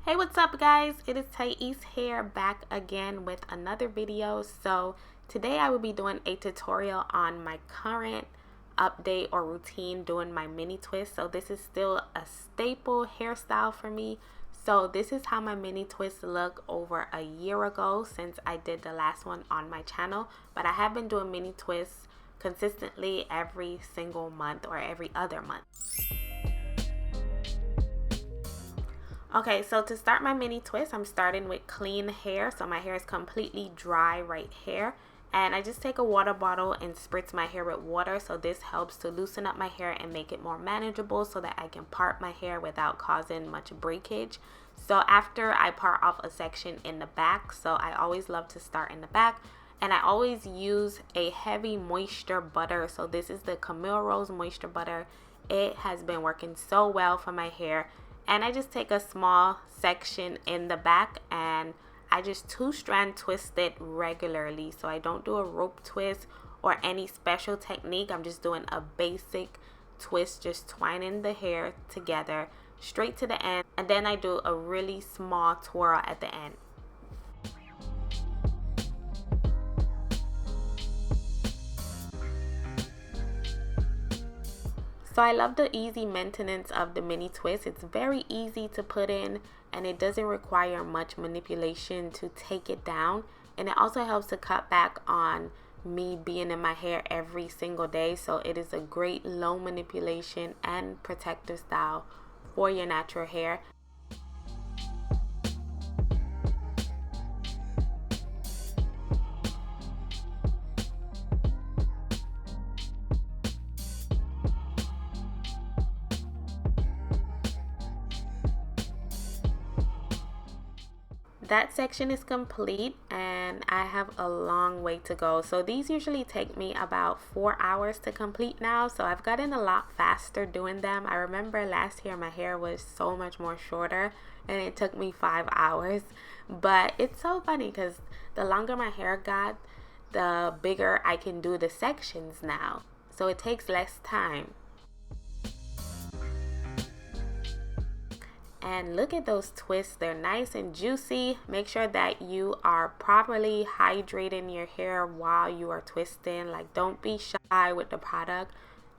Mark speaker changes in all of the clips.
Speaker 1: Hey, what's up guys? It is Thais here, back again with another video. So today I will be doing a tutorial on my current update or routine doing my mini twist. So this is still a staple hairstyle for me. So this is how my mini twists look over a year ago since I did the last one on my channel. But I have been doing mini twists consistently every single month or every other month. Okay, so to start my mini twist, I'm starting with clean hair. So my hair is completely dry right here. And I just take a water bottle and spritz my hair with water. So this helps to loosen up my hair and make it more manageable so that I can part my hair without causing much breakage. So after I part off a section in the back, so I always love to start in the back. And I always use a heavy moisture butter. So this is the Camille Rose moisture butter. It has been working so well for my hair. And I just take a small section in the back and I just 2-strand twist it regularly. So I don't do a rope twist or any special technique. I'm just doing a basic twist, just twining the hair together straight to the end. And then I do a really small twirl at the end. So I love the easy maintenance of the mini twist. It's very easy to put in and it doesn't require much manipulation to take it down. And it also helps to cut back on me being in my hair every single day. So it is a great low manipulation and protective style for your natural hair. That section is complete and I have a long way to go. So these usually take me about 4 hours to complete now. So I've gotten a lot faster doing them. I remember last year my hair was so much more shorter and it took me 5 hours. But it's so funny because the longer my hair got, the bigger I can do the sections now. So it takes less time. And look at those twists, they're nice and juicy. Make sure that you are properly hydrating your hair while you are twisting. Like, don't be shy with the product.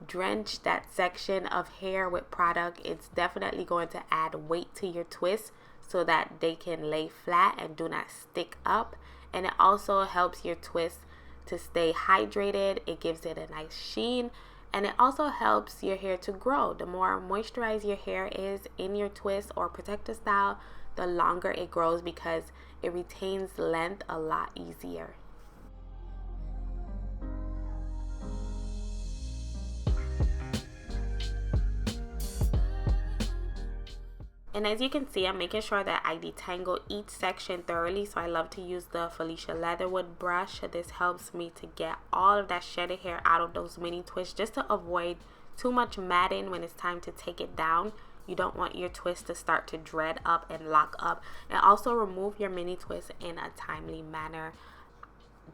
Speaker 1: Drench that section of hair with product. It's definitely going to add weight to your twist so that they can lay flat and do not stick up. And it also helps your twist to stay hydrated. It gives it a nice sheen. And it also helps your hair to grow. The more moisturized your hair is in your twist or protective style, the longer it grows because it retains length a lot easier. And as you can see, I'm making sure that I detangle each section thoroughly. So I love to use the Felicia Leatherwood brush. This helps me to get all of that shedded hair out of those mini twists just to avoid too much matting when it's time to take it down. You don't want your twist to start to dread up and lock up. And also remove your mini twists in a timely manner.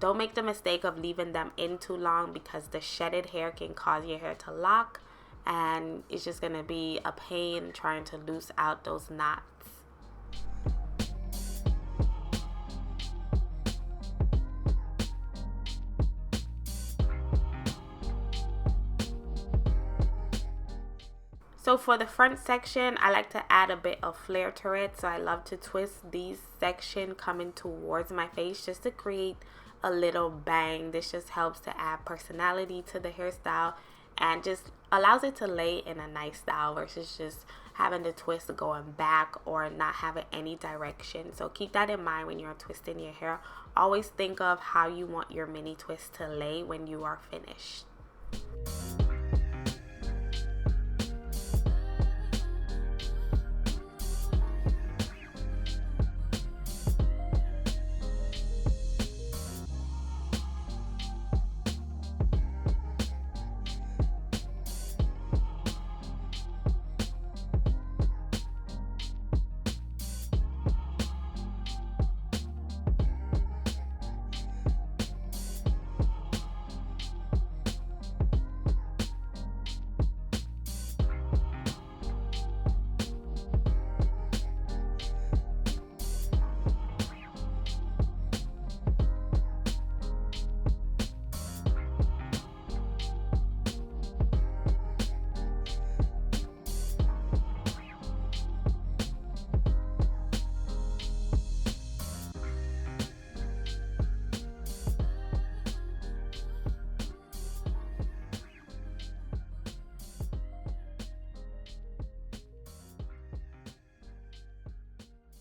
Speaker 1: Don't make the mistake of leaving them in too long because the shedded hair can cause your hair to lock. And it's just going to be a pain trying to loose out those knots. So for the front section, I like to add a bit of flair to it. So I love to twist these section coming towards my face just to create a little bang. This just helps to add personality to the hairstyle and just allows it to lay in a nice style versus just having the twist going back or not having any direction. So keep that in mind when you're twisting your hair. Always think of how you want your mini twist to lay when you are finished.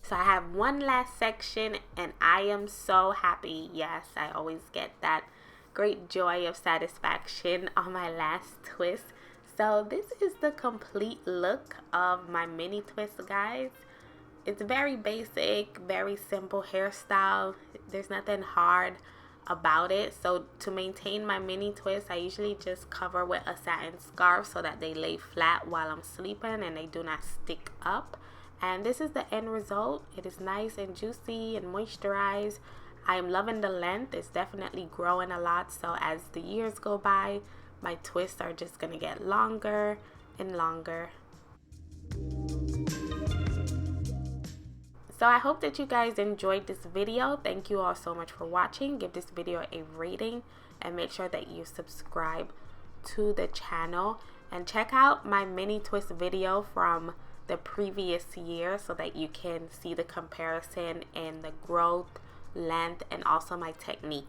Speaker 1: So I have one last section and I am so happy. Yes, I always get that great joy of satisfaction on my last twist. So this is the complete look of my mini twist, guys. It's very basic, very simple hairstyle. There's nothing hard about it. So to maintain my mini twist, I usually just cover with a satin scarf so that they lay flat while I'm sleeping and they do not stick up. And this is the end result. It is nice and juicy and moisturized. I am loving the length. It's definitely growing a lot. So as the years go by, my twists are just gonna get longer and longer. So I hope that you guys enjoyed this video. Thank you all so much for watching. Give this video a rating and make sure that you subscribe to the channel. And check out my mini twist video from the previous year so that you can see the comparison in the growth, length, and also my technique.